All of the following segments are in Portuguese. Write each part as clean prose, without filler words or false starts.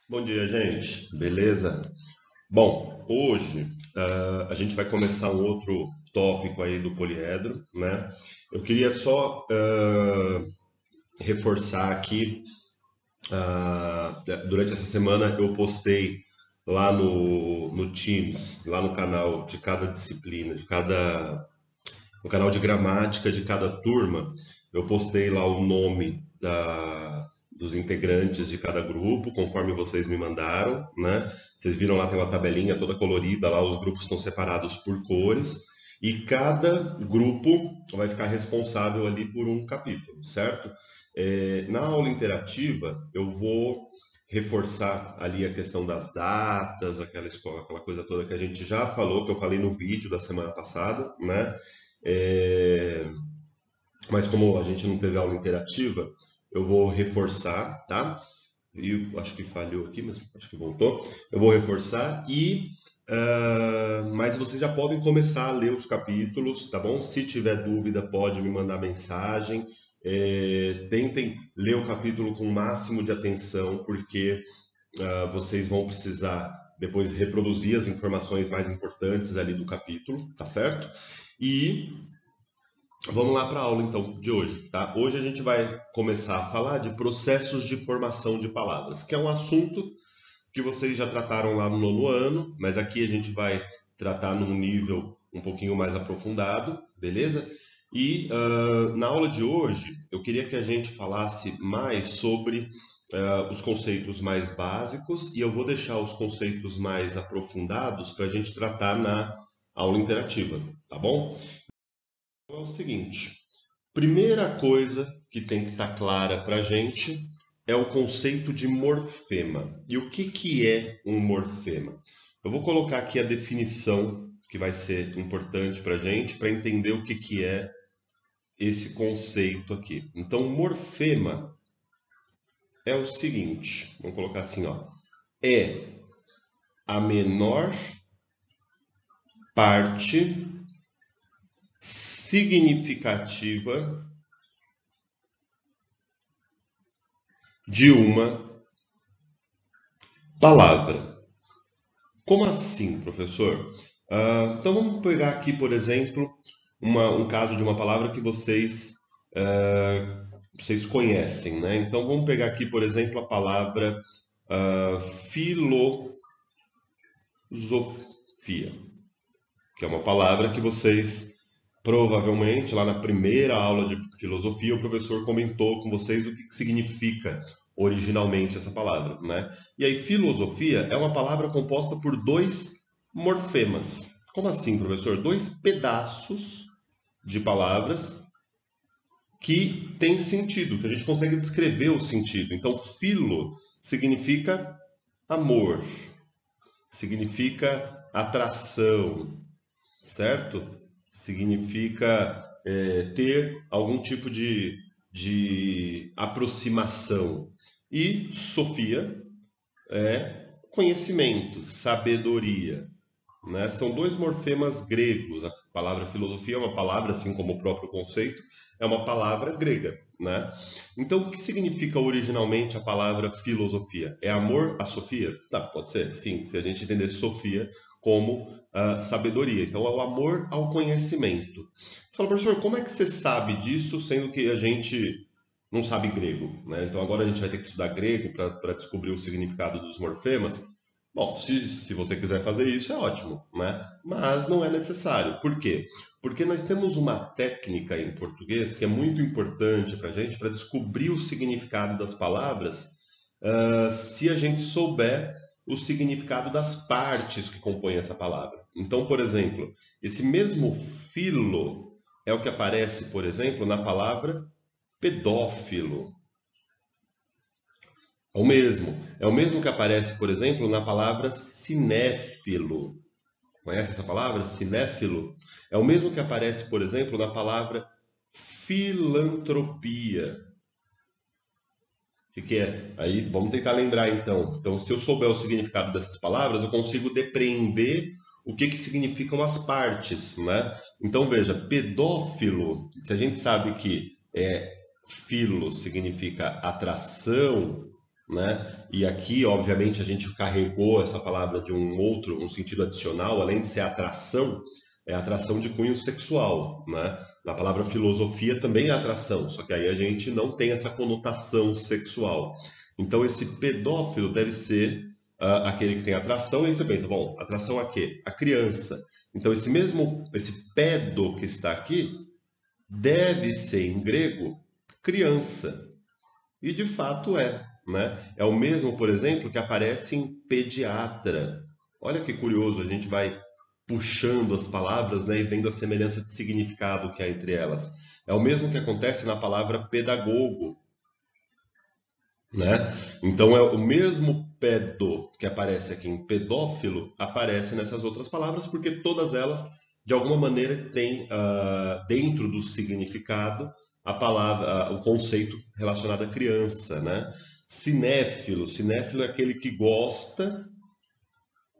Bom dia, gente. Beleza? Bom, hoje a gente vai começar um outro tópico aí do poliedro, né? Eu queria só reforçar aqui, durante essa semana eu postei lá no Teams, lá no canal de cada disciplina, no canal de gramática de cada turma, eu postei lá o nome dos integrantes de cada grupo, conforme vocês me mandaram, né? Vocês viram lá, tem uma tabelinha toda colorida, lá os grupos estão separados por cores, e cada grupo vai ficar responsável ali por um capítulo, certo? Na aula interativa, eu vou reforçar ali a questão das datas, aquela escola, aquela coisa toda que a gente já falou, que eu falei no vídeo da semana passada, né? É, mas como a gente não teve aula interativa, eu vou reforçar, tá? E acho que falhou aqui, mas acho que voltou. Eu vou reforçar mas vocês já podem começar a ler os capítulos, tá bom? Se tiver dúvida, pode me mandar mensagem. Tentem ler o capítulo com o máximo de atenção, porque vocês vão precisar depois reproduzir as informações mais importantes ali do capítulo, tá certo? E vamos lá para a aula então de hoje, tá? Hoje a gente vai começar a falar de processos de formação de palavras, que é um assunto que vocês já trataram lá no nono ano, mas aqui a gente vai tratar num nível um pouquinho mais aprofundado, beleza? E na aula de hoje eu queria que a gente falasse mais sobre os conceitos mais básicos e eu vou deixar os conceitos mais aprofundados para a gente tratar na aula interativa, tá bom? Então é o seguinte. Primeira coisa que tem que estar clara para a gente é o conceito de morfema. E o que, que é um morfema? Eu vou colocar aqui a definição que vai ser importante para a gente, para entender o que, que é esse conceito aqui. Então, morfema é o seguinte, vamos colocar assim, ó, é a menor parte significativa de uma palavra. Como assim, professor? Então vamos pegar aqui, por exemplo, um caso de uma palavra que vocês conhecem, né? Então vamos pegar aqui, por exemplo, a palavra filosofia, que é uma palavra que vocês provavelmente lá na primeira aula de filosofia o professor comentou com vocês o que significa originalmente essa palavra, né? E aí filosofia é uma palavra composta por dois morfemas. Como assim, professor? Dois pedaços de palavras que têm sentido, que a gente consegue descrever o sentido. Então, filo significa amor, significa atração, certo? Significa ter algum tipo de aproximação. E Sofia é conhecimento, sabedoria. Né? São dois morfemas gregos. A palavra filosofia é uma palavra, assim como o próprio conceito, é uma palavra grega. Né? Então, o que significa originalmente a palavra filosofia? É amor à Sofia? Tá, pode ser, sim, se a gente entender Sofia como sabedoria. Então, é o amor ao conhecimento. Você fala, professor, como é que você sabe disso, sendo que a gente não sabe grego? Né? Então, agora a gente vai ter que estudar grego para descobrir o significado dos morfemas. Bom, se você quiser fazer isso, é ótimo, né? Mas não é necessário. Por quê? Porque nós temos uma técnica em português que é muito importante para a gente, para descobrir o significado das palavras, se a gente souber o significado das partes que compõem essa palavra. Então, por exemplo, esse mesmo filo é o que aparece, por exemplo, na palavra pedófilo. É o mesmo. É o mesmo que aparece, por exemplo, na palavra cinéfilo. Conhece essa palavra? Cinéfilo. É o mesmo que aparece, por exemplo, na palavra filantropia. O que, que é? Aí vamos tentar lembrar então. Então, se eu souber o significado dessas palavras, eu consigo depreender o que, que significam as partes, né? Então, veja, pedófilo, se a gente sabe que filo significa atração, né? E aqui, obviamente, a gente carregou essa palavra de um sentido adicional, além de ser atração, é atração de cunho sexual, né? Na palavra filosofia também é atração, só que aí a gente não tem essa conotação sexual. Então, esse pedófilo deve ser aquele que tem atração, e aí você pensa, bom, atração a quê? A criança. Então, esse pedo que está aqui, deve ser em grego criança. E de fato é, né? É o mesmo, por exemplo, que aparece em pediatra. Olha que curioso, a gente vai puxando as palavras, né, e vendo a semelhança de significado que há entre elas. É o mesmo que acontece na palavra pedagogo, né? Então é o mesmo pedo que aparece aqui em pedófilo, aparece nessas outras palavras, porque todas elas, de alguma maneira, têm dentro do significado a palavra, o conceito relacionado à criança, né? Cinéfilo é aquele que gosta,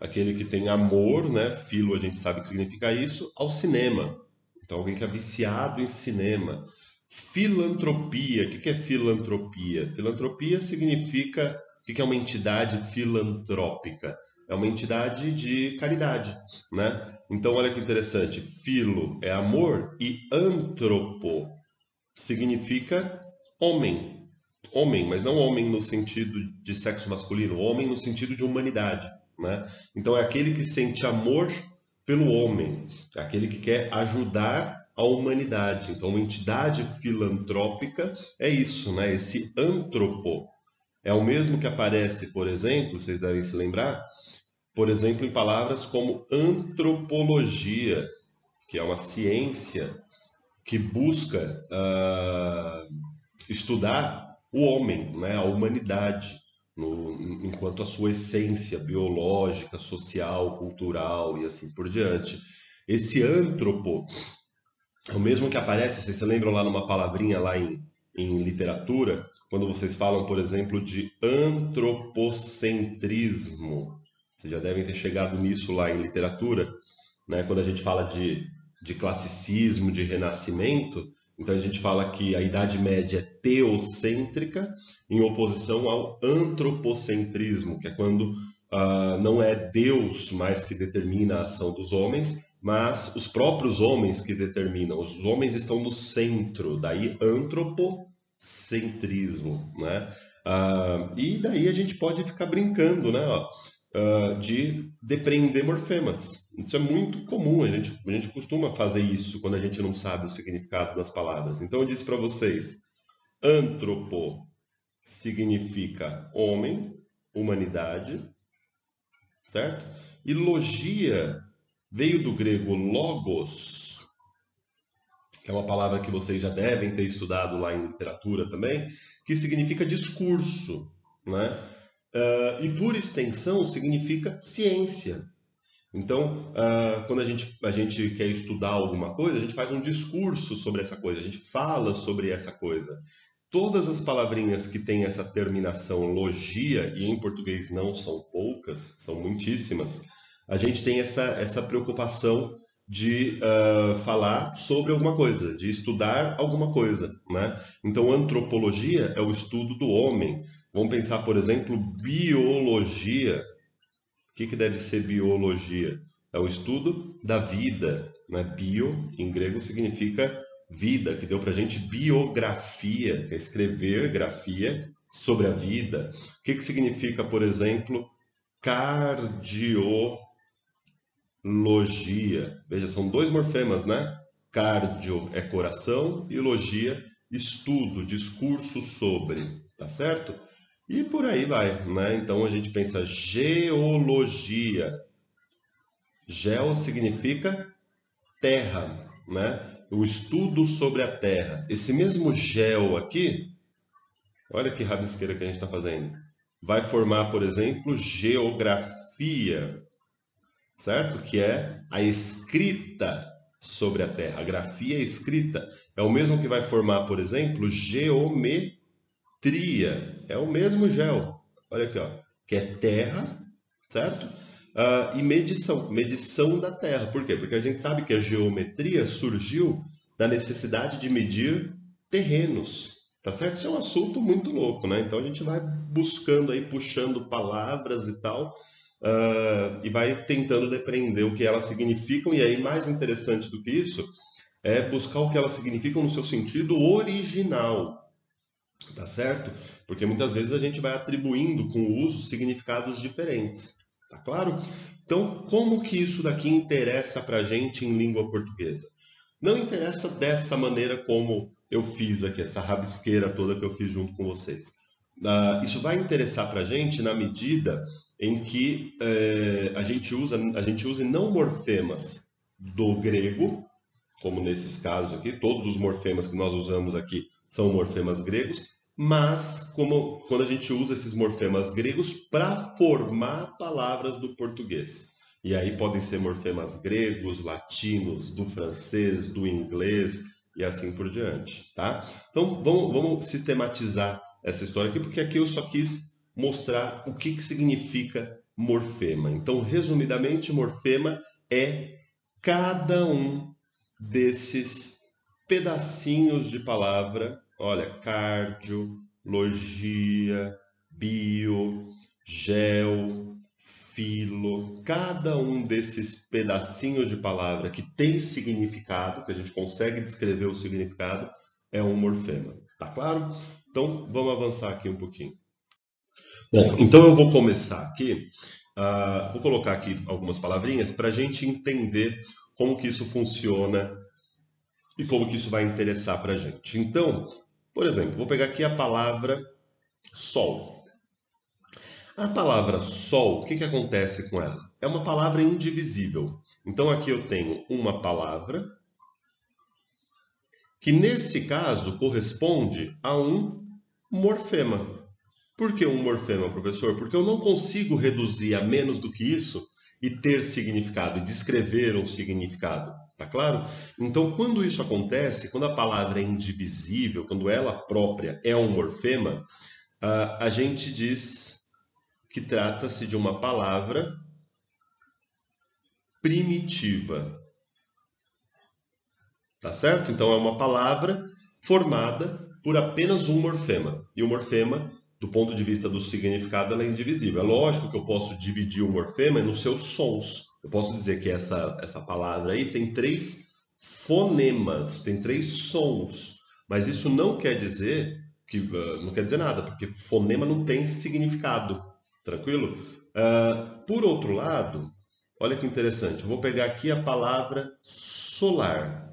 aquele que tem amor, né? Filo a gente sabe o que significa isso, ao cinema. Então alguém que é viciado em cinema. Filantropia, o que é filantropia? Filantropia significa, o que é uma entidade filantrópica? É uma entidade de caridade, né? Então olha que interessante, filo é amor e antropo significa homem. Homem, mas não homem no sentido de sexo masculino, homem no sentido de humanidade, né? Então é aquele que sente amor pelo homem, é aquele que quer ajudar a humanidade. Então, uma entidade filantrópica é isso, né? Esse antropo é o mesmo que aparece, por exemplo, vocês devem se lembrar, por exemplo, em palavras como antropologia, que é uma ciência que busca estudar o homem, né, a humanidade, enquanto a sua essência biológica, social, cultural e assim por diante. Esse antropo é o mesmo que aparece, vocês se lembram lá numa palavrinha lá em literatura, quando vocês falam, por exemplo, de antropocentrismo. Vocês já devem ter chegado nisso lá em literatura, né? Quando a gente fala de classicismo, de renascimento, então a gente fala que a Idade Média é teocêntrica em oposição ao antropocentrismo, que é quando não é Deus mais que determina a ação dos homens, mas os próprios homens que determinam. Os homens estão no centro, daí antropocentrismo, né? E daí a gente pode ficar brincando, né? De depreender morfemas. Isso é muito comum, a gente costuma fazer isso quando a gente não sabe o significado das palavras. Então eu disse para vocês, antropo significa homem, humanidade, certo? E logia veio do grego logos, que é uma palavra que vocês já devem ter estudado lá em literatura também, que significa discurso, né? E por extensão significa ciência. Então, quando a gente quer estudar alguma coisa, a gente faz um discurso sobre essa coisa, a gente fala sobre essa coisa. Todas as palavrinhas que têm essa terminação logia, e em português não são poucas, são muitíssimas, a gente tem essa preocupação de falar sobre alguma coisa, de estudar alguma coisa, né? Então, antropologia é o estudo do homem. Vamos pensar, por exemplo, biologia. O que deve ser biologia? É o estudo da vida, né? Bio, em grego, significa vida, que deu para a gente biografia, que é escrever grafia sobre a vida. O que significa, por exemplo, cardiologia? Veja, são dois morfemas, né? Cardio é coração e logia, estudo, discurso sobre, tá certo? E por aí vai, né? Então a gente pensa geologia. Geo significa terra, né? O estudo sobre a terra. Esse mesmo geo aqui, olha que rabisqueira que a gente está fazendo. Vai formar, por exemplo, geografia, certo? Que é a escrita sobre a terra. A grafia é escrita. É o mesmo que vai formar, por exemplo, geometria. É o mesmo geo. Olha aqui, ó. Que é terra, certo? E medição da terra. Por quê? Porque a gente sabe que a geometria surgiu da necessidade de medir terrenos. Tá certo? Isso é um assunto muito louco, né? Então a gente vai buscando aí, puxando palavras e tal, e vai tentando depreender o que elas significam. E aí, mais interessante do que isso, é buscar o que elas significam no seu sentido original, tá certo? Porque muitas vezes a gente vai atribuindo com o uso significados diferentes, tá claro? Então, como que isso daqui interessa pra gente em língua portuguesa? Não interessa dessa maneira como eu fiz aqui, essa rabisqueira toda que eu fiz junto com vocês. Isso vai interessar pra gente na medida em que a gente use não morfemas do grego, como nesses casos aqui, todos os morfemas que nós usamos aqui são morfemas gregos, mas como quando a gente usa esses morfemas gregos para formar palavras do português. E aí podem ser morfemas gregos, latinos, do francês, do inglês e assim por diante, tá? Então vamos sistematizar essa história aqui, porque aqui eu só quis mostrar o que significa morfema. Então, resumidamente, morfema é cada um desses pedacinhos de palavra, olha, cardio, logia, bio, gel, filo, cada um desses pedacinhos de palavra que tem significado, que a gente consegue descrever o significado, é um morfema. Tá claro? Então, vamos avançar aqui um pouquinho. Bom, então eu vou começar aqui, vou colocar aqui algumas palavrinhas para a gente entender como que isso funciona e como que isso vai interessar para a gente. Então, por exemplo, vou pegar aqui a palavra sol. A palavra sol, o que acontece com ela? É uma palavra indivisível. Então aqui eu tenho uma palavra que nesse caso corresponde a um morfema. Por que um morfema, professor? Porque eu não consigo reduzir a menos do que isso e ter significado, e descrever um significado. Tá claro? Então, quando isso acontece, quando a palavra é indivisível, quando ela própria é um morfema, a gente diz que trata-se de uma palavra primitiva. Tá certo? Então, é uma palavra formada por apenas um morfema. E o morfema, do ponto de vista do significado, ela é indivisível. É lógico que eu posso dividir o morfema nos seus sons. Eu posso dizer que essa palavra aí tem 3 fonemas, tem 3 sons. Mas isso não quer dizer que não quer dizer nada, porque fonema não tem significado. Tranquilo? Por outro lado, olha que interessante. Eu vou pegar aqui a palavra solar,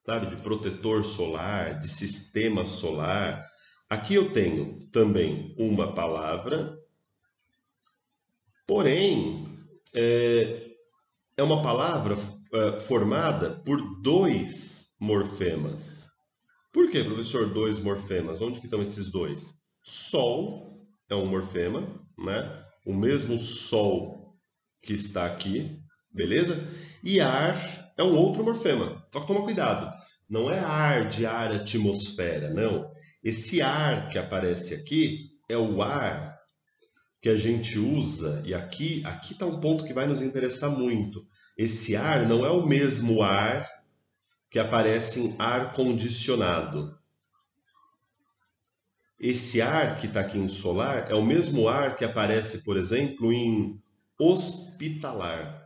sabe, de protetor solar, de sistema solar. Aqui eu tenho também uma palavra, porém, é uma palavra formada por 2 morfemas. Por que, professor, 2 morfemas? Onde que estão esses 2? Sol é um morfema, né? O mesmo sol que está aqui, beleza? E ar é um outro morfema. Só que toma cuidado, não é ar de ar atmosfera, não. Esse ar que aparece aqui é o ar que a gente usa, e aqui está um ponto que vai nos interessar muito. Esse ar não é o mesmo ar que aparece em ar-condicionado. Esse ar que está aqui em solar é o mesmo ar que aparece, por exemplo, em hospitalar.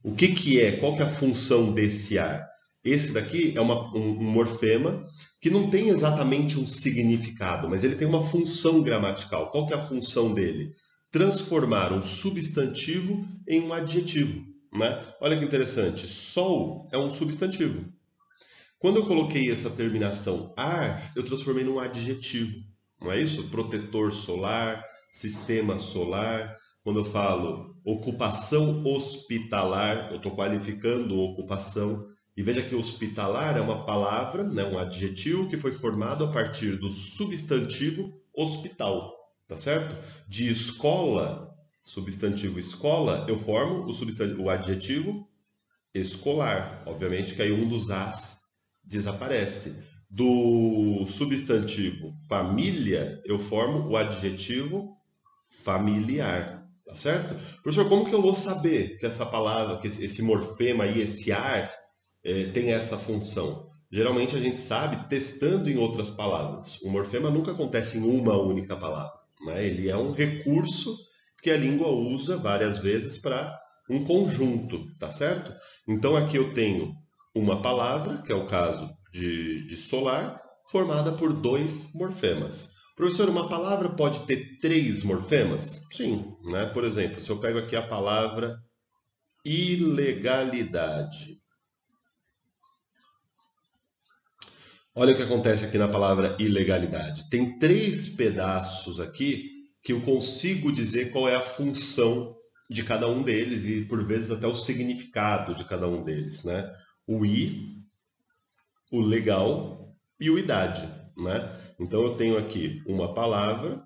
O que é? Qual que é a função desse ar? Esse daqui é um morfema que não tem exatamente um significado, mas ele tem uma função gramatical. Qual que é a função dele? Transformar um substantivo em um adjetivo, né? Olha que interessante. Sol é um substantivo. Quando eu coloquei essa terminação ar, eu transformei num adjetivo. Não é isso? Protetor solar, sistema solar. Quando eu falo ocupação hospitalar, eu estou qualificando ocupação. E veja que hospitalar é uma palavra, né, um adjetivo que foi formado a partir do substantivo hospital, tá certo? De escola, substantivo escola, eu formo o adjetivo escolar. Obviamente que aí um dos as desaparece. Do substantivo família, eu formo o adjetivo familiar, tá certo? Professor, como que eu vou saber que essa palavra, que esse morfema aí, esse ar, tem essa função? geralmente a gente sabe testando em outras palavras. O morfema nunca acontece em uma única palavra, né? Ele é um recurso que a língua usa várias vezes para um conjunto, tá certo? Então aqui eu tenho uma palavra, que é o caso de solar, formada por 2 morfemas. Professor, uma palavra pode ter 3 morfemas? Sim, né? Por exemplo, se eu pego aqui a palavra ilegalidade. Olha o que acontece aqui na palavra ilegalidade. Tem 3 pedaços aqui que eu consigo dizer qual é a função de cada um deles e, por vezes, até o significado de cada um deles, né? O i, o legal e o idade, né? Então eu tenho aqui uma palavra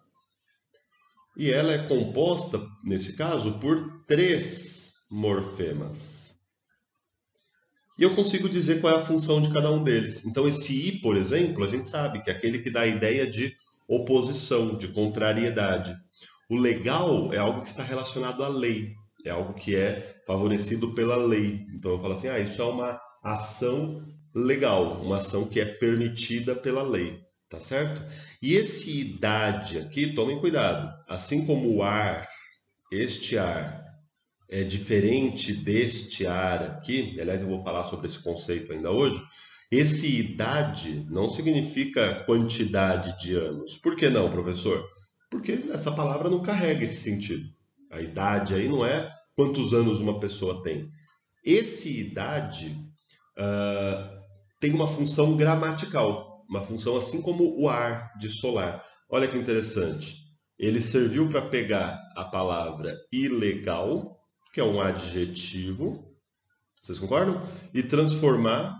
e ela é composta, nesse caso, por 3 morfemas. E eu consigo dizer qual é a função de cada um deles. Então esse i, por exemplo, a gente sabe que é aquele que dá a ideia de oposição, de contrariedade. O legal é algo que está relacionado à lei, é algo que é favorecido pela lei. Então eu falo assim, isso é uma ação legal, uma ação que é permitida pela lei, tá certo? E esse idade aqui, tomem cuidado, assim como o ar, este ar, é diferente deste ar aqui, aliás eu vou falar sobre esse conceito ainda hoje, esse idade não significa quantidade de anos. Por que não, professor? Porque essa palavra não carrega esse sentido. A idade aí não é quantos anos uma pessoa tem. Esse idade tem uma função gramatical, uma função assim como o ar de solar. Olha que interessante. Ele serviu para pegar a palavra ilegal, que é um adjetivo, vocês concordam? E transformar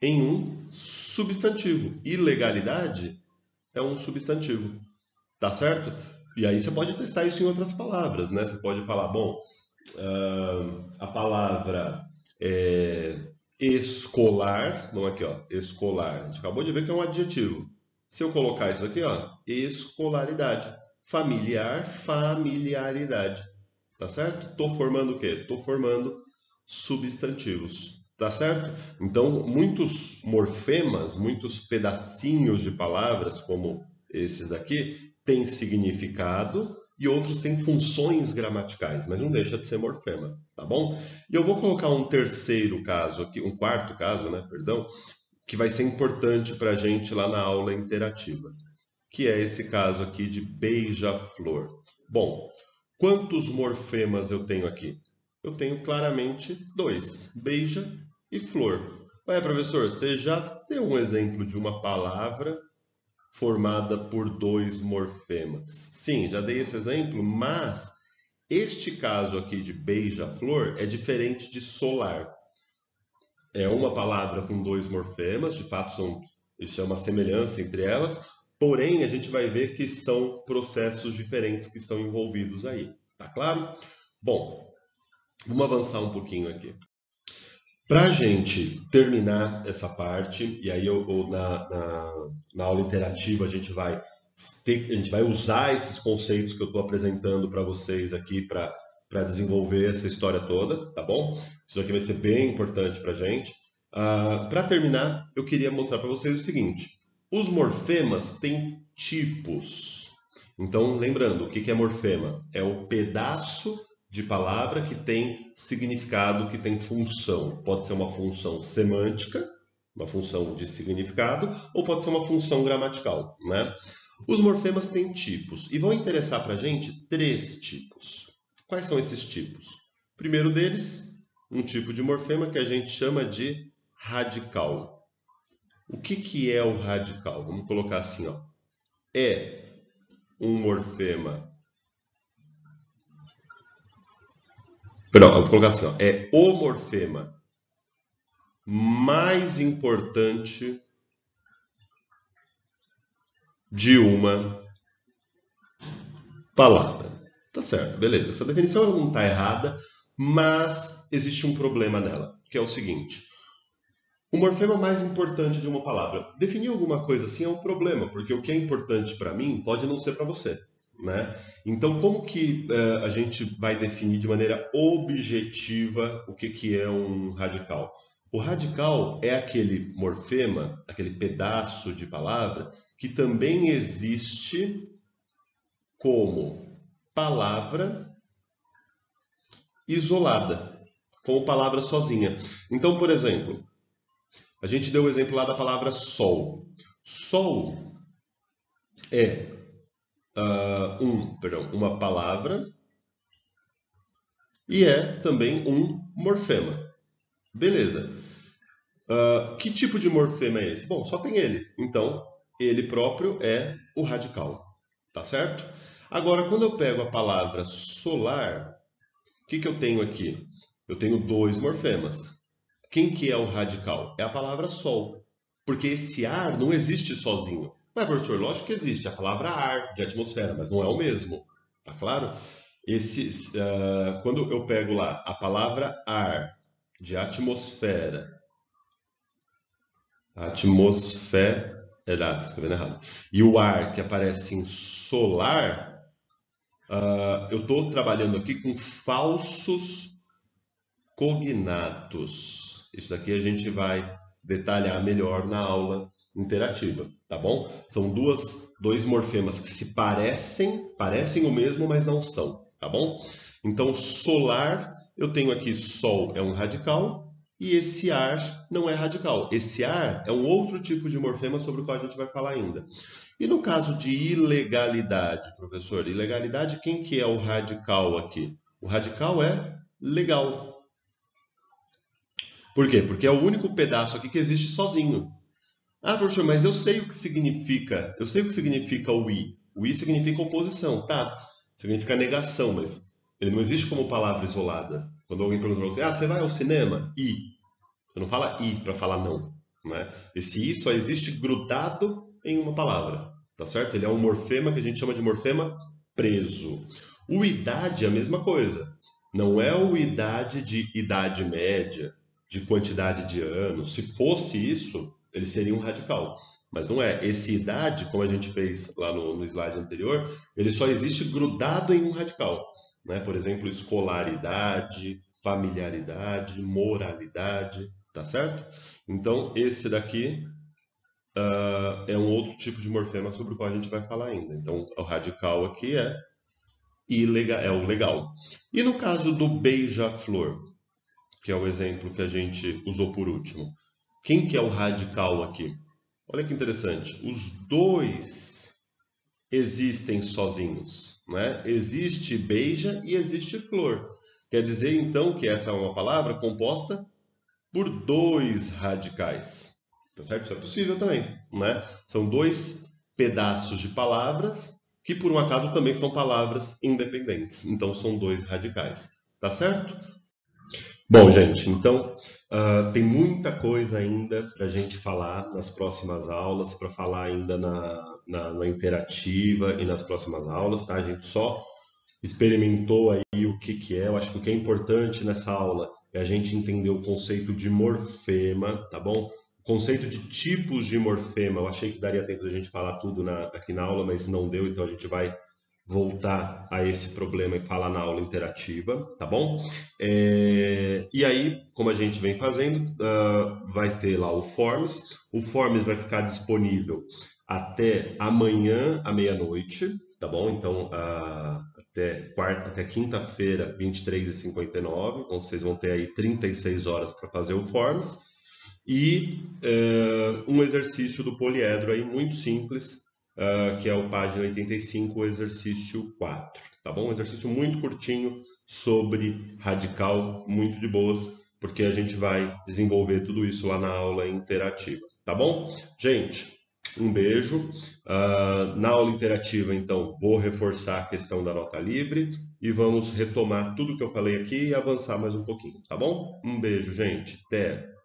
em um substantivo. Ilegalidade é um substantivo, tá certo? E aí você pode testar isso em outras palavras, né? Você pode falar, bom, a palavra escolar, vamos aqui, ó, escolar. A gente acabou de ver que é um adjetivo. Se eu colocar isso aqui, ó, escolaridade. Familiar, familiaridade. Tá certo? Estou formando o quê? Estou formando substantivos. Tá certo? Então, muitos morfemas, muitos pedacinhos de palavras, como esses daqui, têm significado e outros têm funções gramaticais, mas não deixa de ser morfema, tá bom? E eu vou colocar um terceiro caso aqui, um quarto caso, né, perdão, que vai ser importante para a gente lá na aula interativa, que é esse caso aqui de beija-flor. Bom, quantos morfemas eu tenho aqui? Eu tenho claramente 2, beija e flor. Ué, professor, você já deu um exemplo de uma palavra formada por 2 morfemas? Sim, já dei esse exemplo, mas este caso aqui de beija-flor é diferente de solar. É uma palavra com 2 morfemas, de fato isso é uma semelhança entre elas, porém a gente vai ver que são processos diferentes que estão envolvidos aí. Tá claro? Bom, vamos avançar um pouquinho aqui. Para a gente terminar essa parte, e aí na aula interativa a gente vai usar esses conceitos que eu estou apresentando para vocês aqui para desenvolver essa história toda, tá bom? Isso aqui vai ser bem importante para a gente. Para terminar, eu queria mostrar para vocês o seguinte: os morfemas têm tipos. Então, lembrando, o que é morfema? É o pedaço de palavra que tem significado, que tem função. Pode ser uma função semântica, uma função de significado, ou pode ser uma função gramatical, né? Os morfemas têm tipos e vão interessar para a gente 3 tipos. Quais são esses tipos? O primeiro deles, um tipo de morfema que a gente chama de radical. O que é o radical? Vamos colocar assim, ó. É um morfema. Perdão, eu vou colocar assim, ó. É o morfema mais importante de uma palavra. Tá certo, beleza. Essa definição ela não está errada, mas existe um problema nela, que é o seguinte: o morfema mais importante de uma palavra. Definir alguma coisa assim é um problema, porque o que é importante para mim pode não ser para você, né? Então, como que a gente vai definir de maneira objetiva o que é um radical? O radical é aquele morfema, aquele pedaço de palavra, que também existe como palavra isolada, como palavra sozinha. Então, por exemplo, a gente deu o exemplo lá da palavra sol. Sol é uma palavra e é também um morfema. Beleza. Que tipo de morfema é esse? Bom, só tem ele. Então, ele próprio é o radical. Tá certo? Agora, quando eu pego a palavra solar, o que eu tenho aqui? Eu tenho dois morfemas. Quem que é o radical? É a palavra sol. Porque esse ar não existe sozinho. Mas, professor, lógico que existe a palavra ar, de atmosfera, mas não é o mesmo. Tá claro? Quando eu pego lá a palavra ar, de atmosfera, escrevendo errado, e o ar que aparece em solar, eu estou trabalhando aqui com falsos cognatos. Isso daqui a gente vai detalhar melhor na aula interativa, tá bom? São dois morfemas que se parecem o mesmo, mas não são, tá bom? Então, solar, eu tenho aqui sol é um radical e esse ar não é radical. Esse ar é um outro tipo de morfema sobre o qual a gente vai falar ainda. E no caso de ilegalidade, professor, ilegalidade, quem que é o radical aqui? O radical é legal. Por quê? Porque é o único pedaço aqui que existe sozinho. Ah, professor, mas eu sei o que significa. Eu sei o que significa o i. O i significa oposição, tá? Significa negação, mas ele não existe como palavra isolada. Quando alguém pergunta para você, você vai ao cinema? I. Você não fala i para falar não, né? Esse i só existe grudado em uma palavra, tá certo? Ele é um morfema que a gente chama de morfema preso. O idade é a mesma coisa. Não é o idade de idade média, de quantidade de anos. Se fosse isso, ele seria um radical. Mas não é. Esse idade, como a gente fez lá no slide anterior, ele só existe grudado em um radical. Né? Por exemplo, escolaridade, familiaridade, moralidade, tá certo? Então, esse daqui é um outro tipo de morfema sobre o qual a gente vai falar ainda. Então, o radical aqui é o legal. E no caso do beija-flor, que é o exemplo que a gente usou por último, quem que é o radical aqui? Olha que interessante, os dois existem sozinhos, né? Existe beija e existe flor. Quer dizer, então, que essa é uma palavra composta por dois radicais. Tá certo? Isso é possível também, né? São dois pedaços de palavras que, por um acaso, também são palavras independentes. Então, são dois radicais. Tá certo? Bom, gente, então tem muita coisa ainda para a gente falar nas próximas aulas, para falar ainda na interativa e nas próximas aulas, tá? A gente só experimentou aí o que é. Eu acho que o que é importante nessa aula é a gente entender o conceito de morfema, tá bom? O conceito de tipos de morfema, eu achei que daria tempo da gente falar tudo aqui na aula, mas não deu, então a gente vai voltar a esse problema e falar na aula interativa, tá bom? E aí, como a gente vem fazendo, vai ter lá o Forms. O Forms vai ficar disponível até amanhã à meia-noite, tá bom? Então, até quinta-feira, 23h59. Então, vocês vão ter aí 36 horas para fazer o Forms. E um exercício do poliedro aí muito simples, que é o página 85, o exercício 4. Tá bom? Um exercício muito curtinho sobre radical, muito de boas, porque a gente vai desenvolver tudo isso lá na aula interativa. Tá bom? Gente, um beijo. Na aula interativa, então, vou reforçar a questão da nota livre e vamos retomar tudo que eu falei aqui e avançar mais um pouquinho, tá bom? Um beijo, gente. Até!